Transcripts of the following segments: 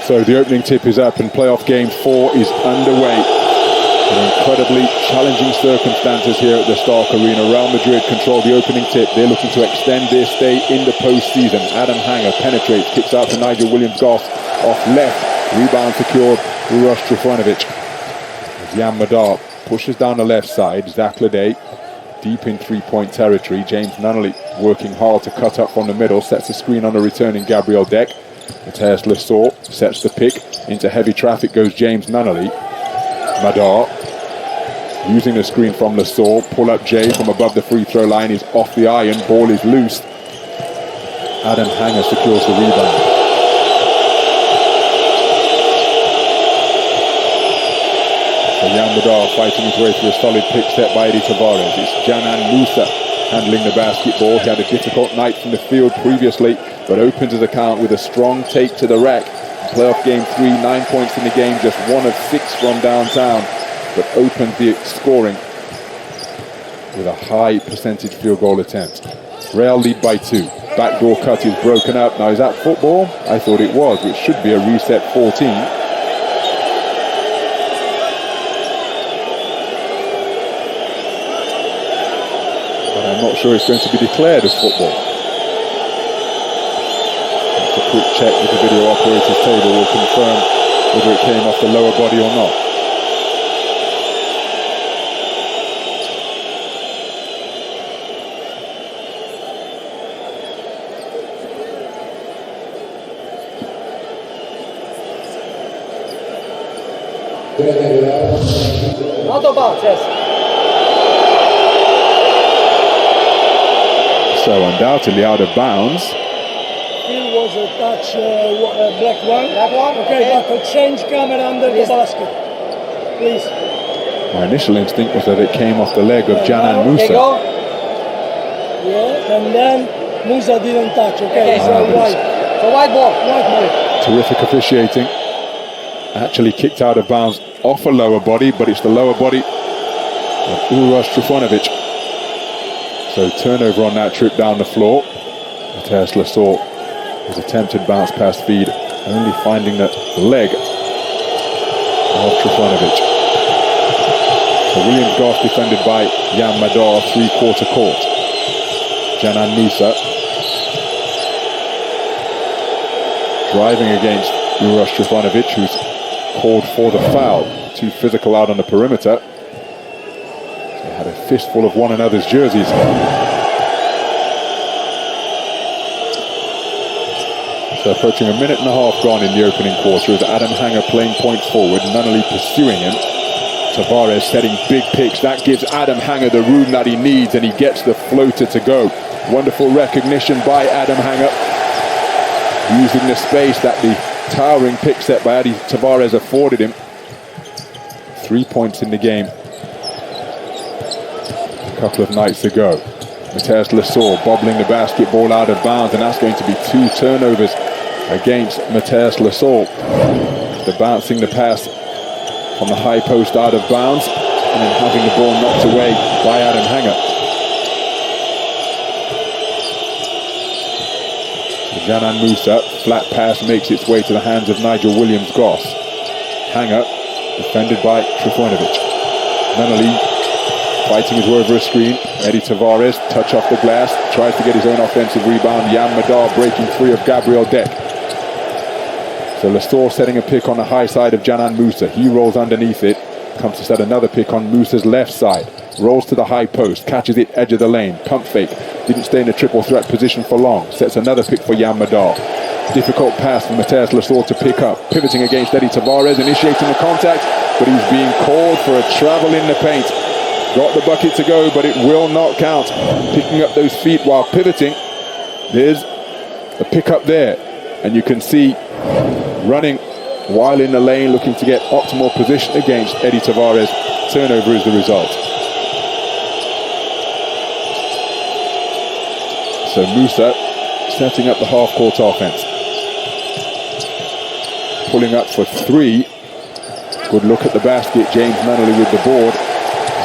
So the opening tip is up and playoff game 4 is underway. In incredibly challenging circumstances here at the Stark Arena. Real Madrid control the opening tip. They're looking to extend their stay in the postseason. Adam Hanger penetrates, kicks out to Nigel Williams-Goss off left. Rebound secured, Uroš Trifanovic. Jan Madar pushes down the left side. Zach Lede deep in three-point territory. James Nunnally working hard to cut up from the middle. Sets the screen on the returning Gabriel Deck. Matthias Lesor sets the pick. Into heavy traffic goes James Nunnally. Madar using the screen from Lesor. Pull up Jay from above the free throw line is off the iron. Ball is loose. Adam Hanger secures the rebound. So Jan Madar fighting his way through a solid pick set by Eddie Tavares. It's Canan Musa handling the basketball. He had a difficult night from the field previously, but opens his account with a strong take to the rack. Playoff game 3, 9 points in the game, just 1 of 6 from downtown, but opens the scoring with a high percentage field goal attempt. Real lead by 2. Backdoor cut is broken up. Now, is that football? I thought it was, which should be a reset 14. But I'm not sure it's going to be declared as football. A quick check with the video operator's table will confirm whether it came off the lower body or not. Out of bounds, yes. So undoubtedly out of bounds. It was a touch, black one. Black one? Okay, but change camera under the basket. Please. My initial instinct was that it came off the leg of Canan Musa. Yeah, and then Musa didn't touch, okay, so white. So white ball. White ball. Terrific officiating. Actually kicked out of bounds off a lower body, but it's the lower body of Uroš Trifanovic. So turnover on that trip down the floor. Matthias Lesor, his attempted bounce pass feed, only finding the leg of Trifanovic. So Williams-Goss defended by Jan Madar, three-quarter court. Canan Musa driving against Uroš Trifanovic, who's called for the foul. Too physical out on the perimeter. They had a fistful of one another's jerseys. So approaching a minute and a half gone in the opening quarter as Adam Hanger playing point forward, Nunnally pursuing him. Tavares setting big picks. That gives Adam Hanger the room that he needs, and he gets the floater to go. Wonderful recognition by Adam Hanger, using the space that the towering pick set by Eddie Tavares afforded him. 3 points in the game a couple of nights ago. Matthias Lesor bobbling the basketball out of bounds, and that's going to be 2 turnovers against Matthias Lesor. They're bouncing the pass from the high post out of bounds, and then having the ball knocked away by Adam Hanger. Canan Musa, flat pass makes its way to the hands of Nigel Williams-Goss. Hanger, defended by Trifanovic. Nunnally fighting his way over a screen. Eddie Tavares, touch off the glass, tries to get his own offensive rebound. Jan Madar breaking free of Gabriel Deck. So Lesor setting a pick on the high side of Canan Musa. He rolls underneath it, comes to set another pick on Musa's left side. Rolls to the high post, catches it edge of the lane, pump fake. Didn't stay in a triple threat position for long. Sets another pick for Jan Madar. Difficult pass for Matthias Lesor to pick up. Pivoting against Eddie Tavares, initiating the contact, but he's being called for a travel in the paint. Got the bucket to go, but it will not count. Picking up those feet while pivoting. There's a pick up there, and you can see running while in the lane, looking to get optimal position against Eddie Tavares. Turnover is the result. So Musa setting up the half-court offense. Pulling up for 3. Good look at the basket. James Nunnally with the board.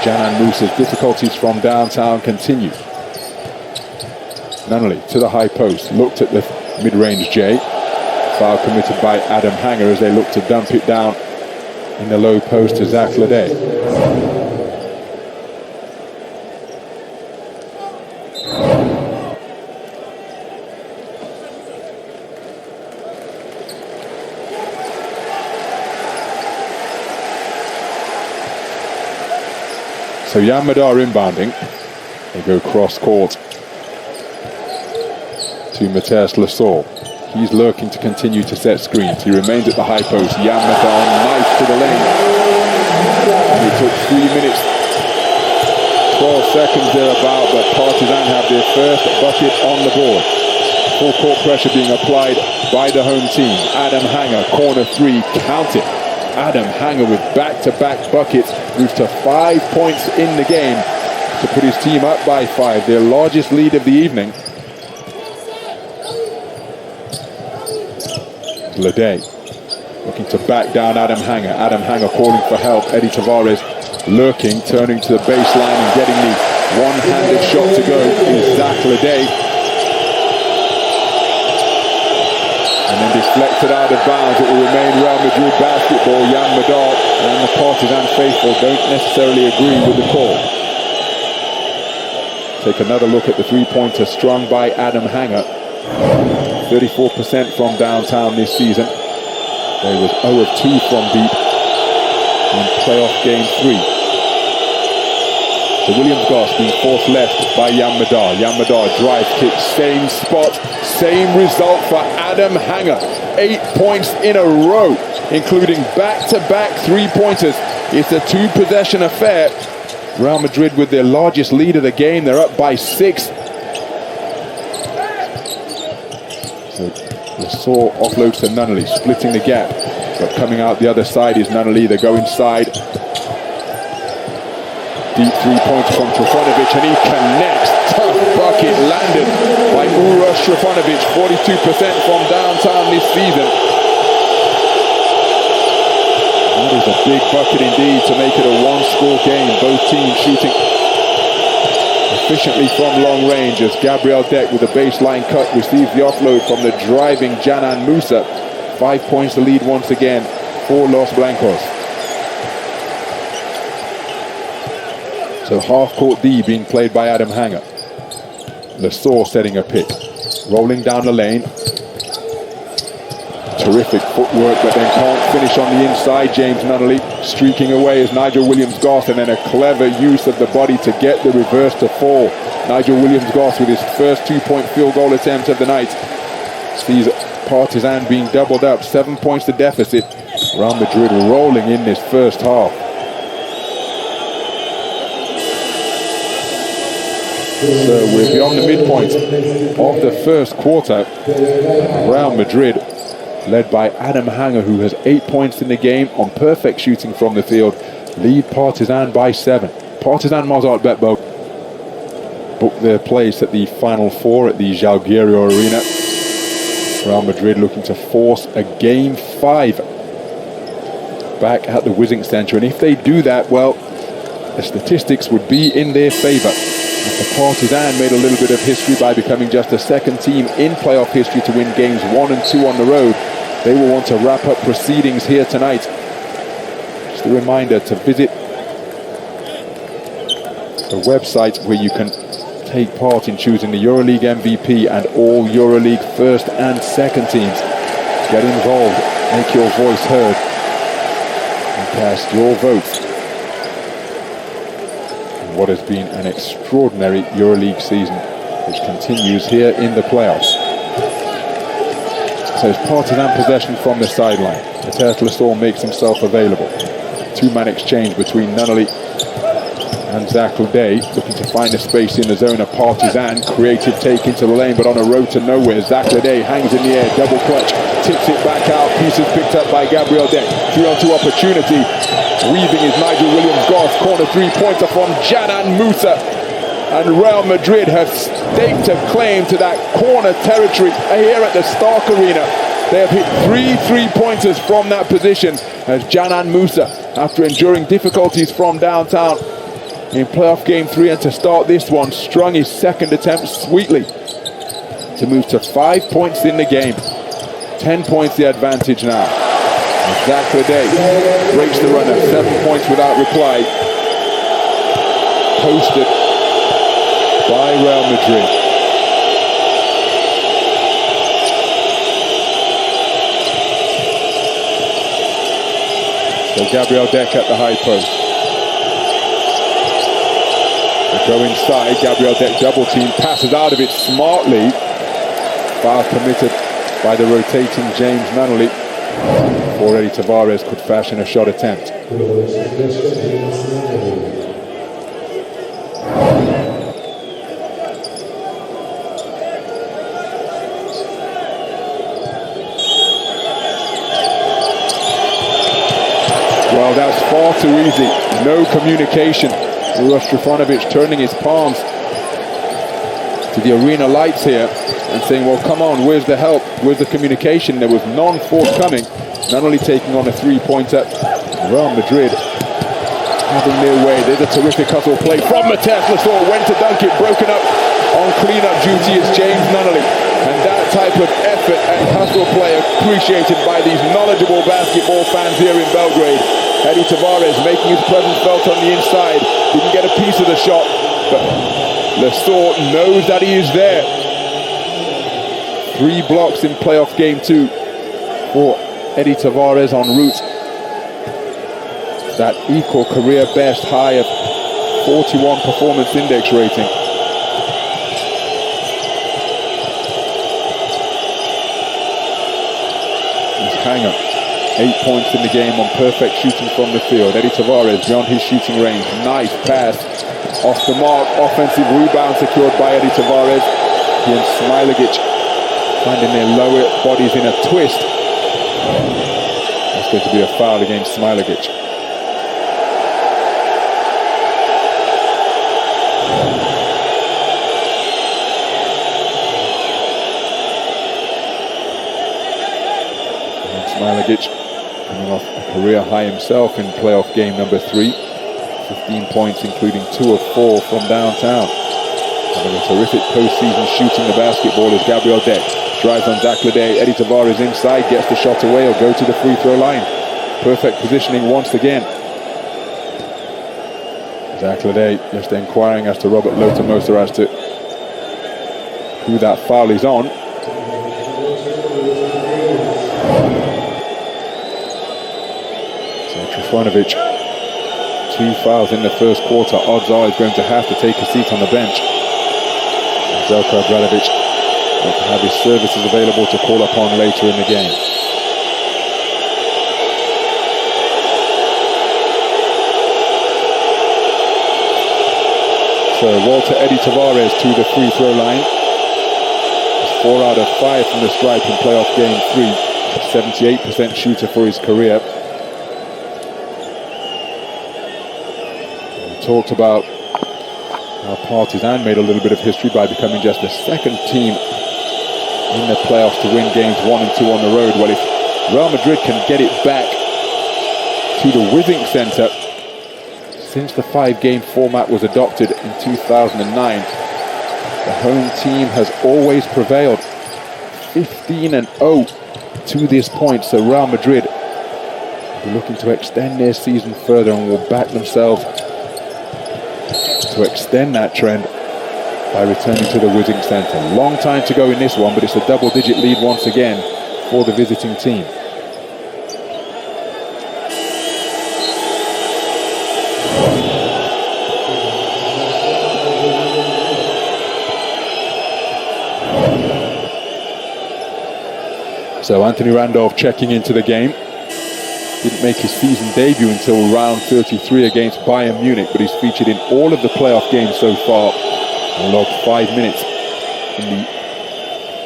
Canan Musa's difficulties from downtown continue. Nunnally to the high post. Looked at the mid-range J. Foul committed by Adam Hanger as they look to dump it down in the low post to Zach Lede. So Jan Madar inbounding. They go cross court to Mathias Lassalle. He's lurking to continue to set screens. He remains at the high post. Jan Madar, nice to the lane. And it took 3 minutes, 12 seconds thereabout, but Partizan have their first bucket on the board. Full court pressure being applied by the home team. Adam Hanger, corner three, count it. Adam Hanger with back-to-back buckets moves to 5 points in the game to put his team up by 5, their largest lead of the evening. Lede looking to back down Adam Hanger. Adam Hanger calling for help. Eddie Tavares lurking, turning to the baseline and getting the one-handed shot to go is Zach Lede. And then deflected out of bounds. It will remain Real Madrid basketball. Jan Madar and the Partizan faithful don't necessarily agree with the call. Take another look at the three-pointer strung by Adam Hanger. 34% from downtown this season. They was 0 of 2 from deep in playoff game 3. So Williams Goss being forced left by Jan Madar. Jan Madar drive kick, same spot, same result for Adam Hanger. 8 points in a row, including back-to-back three-pointers. It's a two-possession affair. Real Madrid with their largest lead of the game. They're up by 6. So Lassalle offloads to Nunnally, splitting the gap. But coming out the other side is Nunnally. They go inside. Deep 3 points from Trifunovic, and he connects. Tough bucket landed by Uroš Trifunovic. 42% from downtown this season. That is a big bucket indeed to make it a one-score game. Both teams shooting efficiently from long range as Gabriel Deck with a baseline cut receives the offload from the driving Canan Musa. 5 points to lead once again for Los Blancos. So half-court D being played by Adam Hanger. Lassalle setting a pick. Rolling down the lane. Terrific footwork, but then can't finish on the inside. James Nunnally streaking away as Nigel Williams-Goss, and then a clever use of the body to get the reverse to fall. Nigel Williams-Goss with his first 2-point field goal attempt of the night. Sees Partizan being doubled up. 7 points to deficit. Real Madrid rolling in this first half. So we're beyond the midpoint of the first quarter. Real Madrid led by Adam Hanger, who has 8 points in the game on perfect shooting from the field, lead Partizan by 7. Partizan Mozart Betbo booked their place at the Final Four at the Žalgiris Arena. Real Madrid looking to force a Game 5 back at the Wizink Center, and if they do that, well, the statistics would be in their favor. The Partizan made a little bit of history by becoming just the second team in playoff history to win games 1 and 2 on the road. They will want to wrap up proceedings here tonight. Just a reminder to visit the website where you can take part in choosing the EuroLeague MVP and all EuroLeague first and second teams. Get involved, make your voice heard, and cast your vote. What has been an extraordinary EuroLeague season, which continues here in the playoffs. So it's Partizan possession from the sideline. Mathias Lassalle makes himself available. Two-man exchange between Nunnally and Zach Lede, looking to find a space in the zone of Partizan. Creative take into the lane, but on a road to nowhere. Zach Lede hangs in the air, double clutch, tips it back out. Pieces picked up by Gabriel Deck. 3-on-2 opportunity. Weaving is Nigel Williams-Goss. Corner three-pointer from Canan Musa. And Real Madrid have staked a claim to that corner territory here at the Stark Arena. They have hit 3 three-pointers from that position as Canan Musa, after enduring difficulties from downtown in playoff game 3, and to start this one, strung his second attempt sweetly to move to 5 points in the game. 10 points the advantage now. Exactly breaks the runner, 7 points without reply. Posted by Real Madrid. So Gabriel Deck at the high post. They go inside, Gabriel Deck double team, passes out of it smartly. Foul committed by the rotating James Nunnally. Before Eddie Tavares could fashion a shot attempt. Well, that's far too easy. No communication. Stefanovic turning his palms to the arena lights here and saying, well, come on, where's the help? Where's the communication? There was none forthcoming. Not only taking on a three-pointer, Real Madrid having their way. There's a terrific hustle play from Mathias Lasor. Went to dunk it, broken up on clean-up duty is James Nunnally. And that type of effort and hustle play appreciated by these knowledgeable basketball fans here in Belgrade. Eddie Tavares making his presence felt on the inside. Didn't get a piece of the shot, but Lasor knows that he is there. 3 blocks in playoff game 2 for Eddie Tavares en route. That equal career best high of 41 performance index rating. His hanger, 8 points in the game on perfect shooting from the field. Eddie Tavares beyond his shooting range. Nice pass off the mark. Offensive rebound secured by Eddie Tavares. He and Smilagic finding their lower bodies in a twist. That's going to be a foul against Smilagic. Smilagic coming off a career high himself in playoff game number 3. 15 points, including 2 of 4 from downtown. Having a terrific postseason shooting the basketball is Gabriel Deck. Drives on Zach Lede. Eddie Tavares inside, gets the shot away or go to the free throw line. Perfect positioning once again. Zach Lede just inquiring as to Robert Lotomosa as to who that foul is on. So Trifanovic, 2 fouls in the first quarter. Odds are he's going to have to take a seat on the bench. Zelko Obradovic will have his services available to call upon later in the game. So Walter Eddie Tavares to the free throw line. It's 4 out of 5 from the stripe in playoff game 3. 78% shooter for his career. We talked about how Partizan made a little bit of history by becoming just the 2nd team in the playoffs to win games 1 and 2 on the road. Well, if Real Madrid can get it back to the Withink Center, since the 5-game format was adopted in 2009, the home team has always prevailed. 15-0 to this point, so Real Madrid will be looking to extend their season further and will back themselves to extend that trend by returning to the Withink Center. Long time to go in this one, but it's a double-digit lead once again for the visiting team. So Anthony Randolph checking into the game. Didn't make his season debut until round 33 against Bayern Munich, but he's featured in all of the playoff games so far and logged 5 minutes in the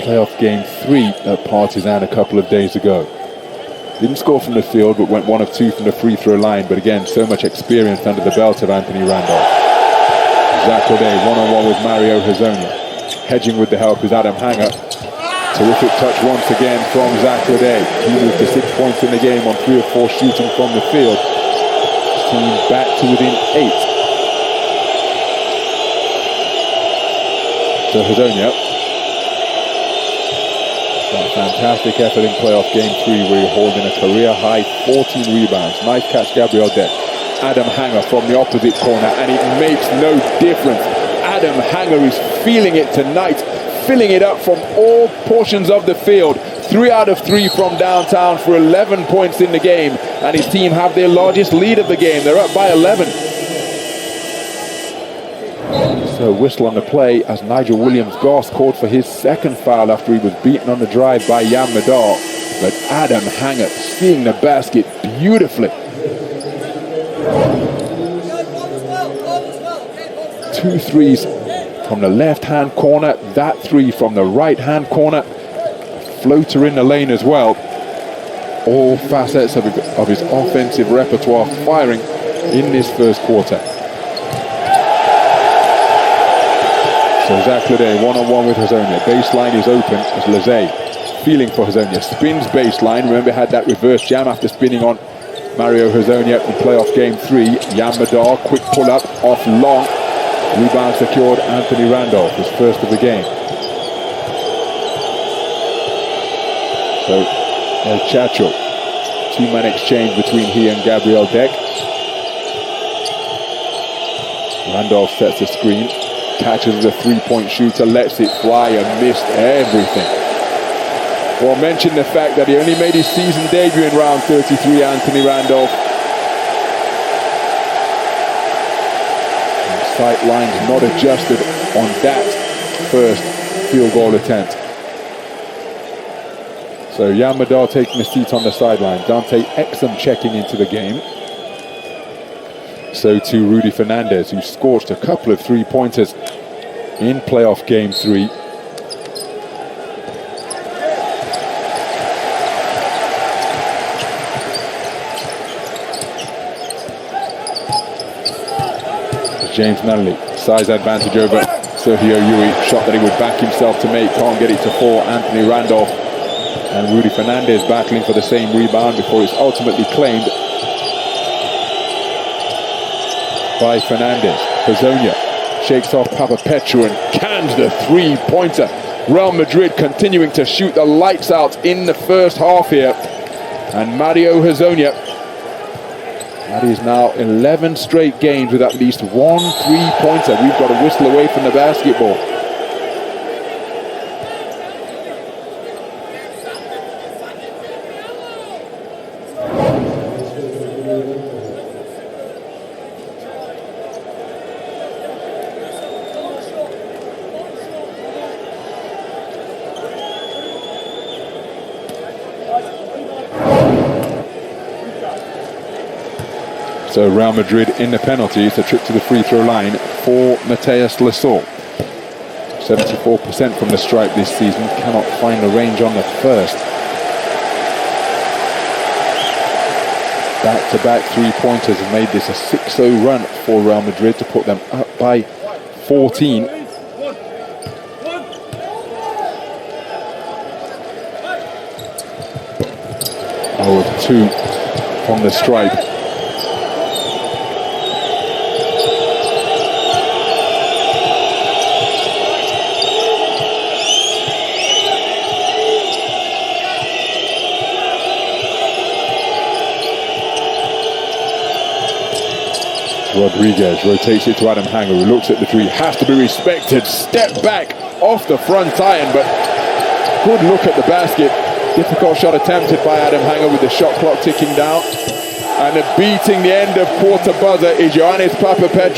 playoff game 3 at Partizan a couple of days ago. Didn't score from the field, but went 1 of 2 from the free throw line. But again, so much experience under the belt of Anthony Randolph. Zach Lede, one-on-one with Mario Hezonja. Hedging with the help is Adam Hanger. Terrific touch once again from Zach Lede. He moved to 6 points in the game on 3 of 4 shooting from the field. His team back to within 8. So Hezonja A fantastic effort in playoff game 3 where you're holding a career high 14 rebounds. Nice catch, Gabriel Deck. Adam Hanger from the opposite corner, and it makes no difference. Adam Hanger is feeling it tonight, filling it up from all portions of the field. 3 out of 3 from downtown for 11 points in the game, and his team have their largest lead of the game. They're up by 11. So whistle on the play as Nigel Williams-Goss called for his second foul after he was beaten on the drive by Jan Madar. But Adam Hanger seeing the basket beautifully. 2 threes from the left-hand corner, that 3 from the right-hand corner. Floater in the lane as well. All facets of his offensive repertoire firing in this first quarter. So Zach Lede one-on-one with Hazonia. Baseline is open as Leze feeling for Hazonia. Spins baseline. Remember, had that reverse jam after spinning on Mario Hazonia in playoff game 3. Jan Madar, quick pull-up off long. Rebound secured Anthony Randolph, his first of the game. So El Chacho, 2-man exchange between he and Gabriel Deck. Randolph sets the screen, catches the 3-point shooter, lets it fly and missed everything. Well, mention the fact that he only made his season debut in round 33, Anthony Randolph. Sight lines not adjusted on that first field goal attempt. So Jan Madar taking a seat on the sideline. Dante Exum checking into the game. So too Rudy Fernandez, who scorched a couple of 3-pointers in playoff game 3. James Nunley, size advantage over Sergio Yui. Shot that he would back himself to make, can't get it to fall. Anthony Randolph and Rudy Fernandez battling for the same rebound before it's ultimately claimed by Fernandez. Hazonia shakes off Papa Petru and cans the 3-pointer. Real Madrid continuing to shoot the lights out in the first half here. And Mario Hazonia, that is now 11 straight games with at least 1 3-pointer. We've got a whistle away from the basketball. So Real Madrid in the penalties, a trip to the free throw line for Mateus Lesor. 74% from the stripe this season, cannot find the range on the first. Back-to-back 3-pointers have made this a 6-0 run for Real Madrid to put them up by 14. Oh, 2 from the stripe. Rodriguez rotates it to Adam Hanger, who looks at the 3, has to be respected. Step back off the front iron, but good look at the basket. Difficult shot attempted by Adam Hanger with the shot clock ticking down. And beating the end of quarter buzzer is Ioannis Papapetru.